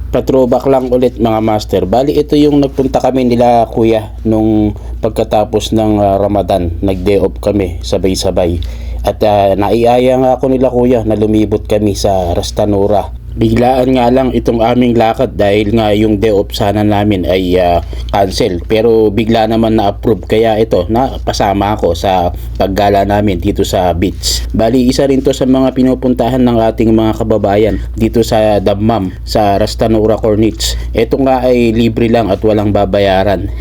Patrobak lang ulit mga master. Bali ito yung nagpunta kami nila kuya nung pagkatapos ng Ramadan. Nag-day off kami sabay-sabay. At naiaya nga ako nila kuya na lumibot kami sa Rastanura. Biglaan nga lang itong aming lakad dahil nga yung day off sana namin ay cancel. Pero bigla naman na-approve kaya ito napasama ako sa paggala namin dito sa beach. Bali isa rin to sa mga pinupuntahan ng ating mga kababayan dito sa Dammam sa Rastanura Corniche. Ito nga ay libre lang at walang babayaran.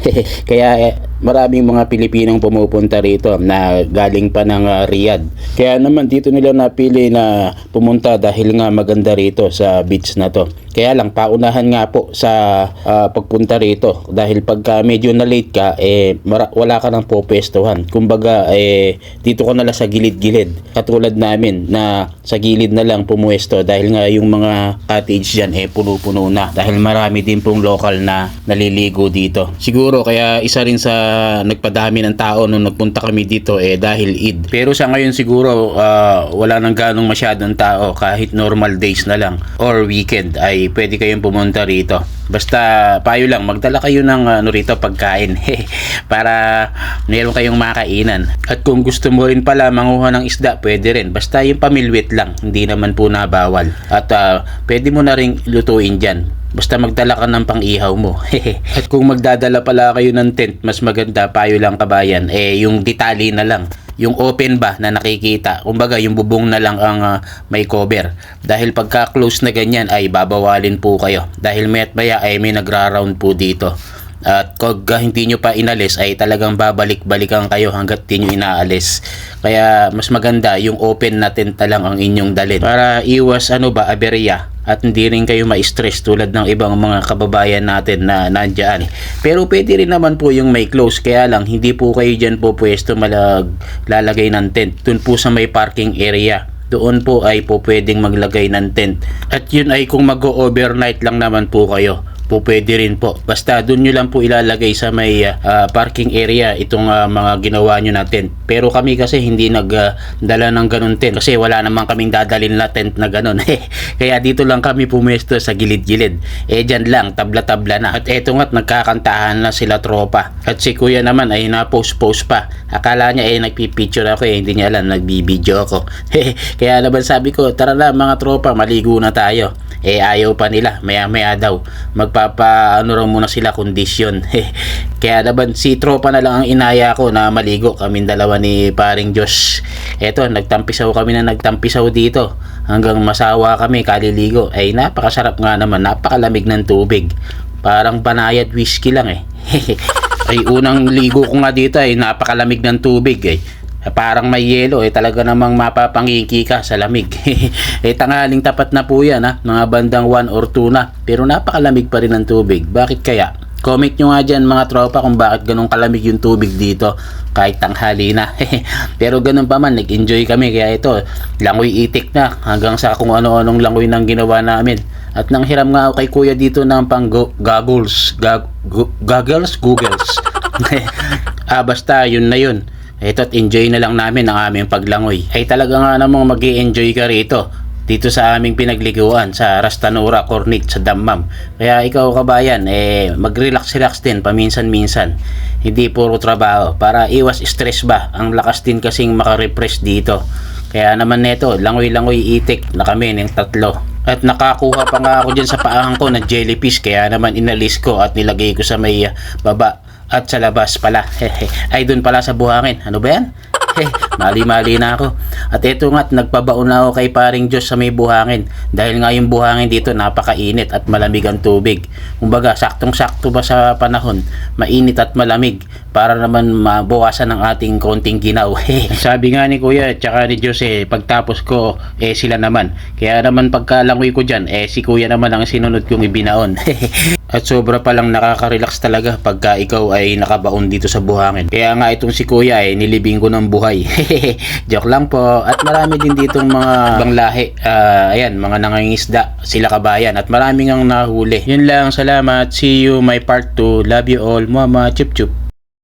Kaya maraming mga Pilipinong pumupunta rito na galing pa ng Riyadh. Kaya naman dito nila napili na pumunta dahil nga maganda rito sa beach na to. Kaya lang paunahan nga po sa pagpunta rito dahil pagka medyo na late ka wala ka nang popwestuhan. Kumbaga dito ka na lang sa gilid-gilid. Katulad namin na sa gilid na lang pumuesto dahil nga yung mga cottage dyan puno-puno na dahil marami din pong local na naliligo dito. Siguro kaya isa rin sa nagpadami ng tao nung nagpunta kami dito dahil Eid. Pero sa ngayon siguro wala nang ganong masyadong tao kahit normal days na lang or weekend ay pwede kayong pumunta rito. Basta payo lang magdala kayo ng rito pagkain para meron kayong makainan. At kung gusto mo rin pala manguha ng isda, pwede rin. Basta yung pamilwit lang, hindi naman po nabawal. At pwede mo na rin lutuin dyan. Basta magdala ka ng pang-ihaw mo. At kung magdadala pala kayo ng tent, mas maganda payo lang kabayan, yung detali na lang. Yung open ba na nakikita, kumbaga yung bubong na lang ang may cover. Dahil pagka close na ganyan ay babawalin po kayo. Dahil mayat maya ay may nagra-round po dito. At kung hindi nyo pa inalis ay talagang babalik-balikan kayo hanggat di nyo inaalis. Kaya mas maganda yung open na tent na lang ang inyong dalhin para iwas aberya at hindi rin kayo ma-stress tulad ng ibang mga kababayan natin na nandyan. Pero pwede rin naman po yung may close, kaya lang hindi po kayo dyan po pwesto lalagay ng tent. Dun po sa may parking area, doon po ay po pwedeng maglagay ng tent. At yun ay kung mag-overnight lang naman po kayo, po pwede rin po. Basta doon nyo lang po ilalagay sa may parking area itong mga ginawa nyo na tent. Pero kami kasi hindi nagdala ng ganun tent kasi wala naman kaming dadalhin na tent na ganun. Kaya dito lang kami pumesto sa gilid-gilid. Dyan lang, tabla-tabla na. At eto nga't nagkakantahan na sila tropa. At si kuya naman ay na-post pa. Akala niya nagpipicture ako hindi niya alam, nagbibideo ako. Kaya naman sabi ko, tara na mga tropa, maligo na tayo. Ayaw pa nila, maya-maya daw magpapaano raw muna sila kondisyon. Kaya naman si tropa na lang ang inaya ko na maligo, kaming dalawa ni paring Josh. Eto, nagtampisaw kami na nagtampisaw dito hanggang masawa kami kaliligo. Napakasarap nga naman, napakalamig ng tubig, parang banayad whiskey lang ay unang ligo ko nga dito napakalamig ng tubig parang may yelo talaga namang mapapangiki ka sa lamig. Tanghaling tapat na po yan mga bandang 1 or 2 na, pero napakalamig pa rin ng tubig. Bakit kaya? Comment nyo nga dyan mga tropa kung bakit ganun kalamig yung tubig dito kahit tanghali na. Pero ganun pa man, nag-enjoy kami. Kaya ito, langoy itik na hanggang sa kung ano-anong langoy nang ginawa namin. At nang hiram nga ako kay kuya dito ng pang goggles. Basta yun na yun. Ito't enjoy na lang namin ang aming paglangoy. Talaga nga namang mag-i-enjoy ka rito dito sa aming pinagliguan sa Rastanura Corniche sa Dammam. Kaya ikaw kabayan, mag-relax din paminsan-minsan. Hindi puro trabaho para iwas stress ba. Ang lakas din kasing makarepress dito. Kaya naman neto, langoy-langoy itik na kami ng 3. At nakakuha pa nga ako dyan sa paahang ko ng jellyfish, kaya naman inalis ko at nilagay ko sa may baba at sa labas pala. Ay doon pala sa buhangin. Ano ba yan? Mali-mali na ako. At eto nga't nagpabaon na ako kay paring Diyos sa may buhangin dahil nga yung buhangin dito napakainit at malamig ang tubig. Kumbaga saktong-sakto ba sa panahon, mainit at malamig para naman mabawasan ang ating konting ginaw. Sabi nga ni kuya at saka ni Diyos pagtapos ko sila naman. Kaya naman pagkalangoy ko dyan si kuya naman ang sinunod kong ibinaon. At sobra palang nakaka-relax talaga pagka ikaw ay nakabaon dito sa buhangin. Kaya nga itong si kuya nilibing ko ng buhay. Joke lang po. At marami din ditong mga ibang lahi. Ayan, mga nangangisda sila kabayan. At maraming ang nahuli. Yun lang, salamat. See you my part 2. Love you all. Mama, chup chup.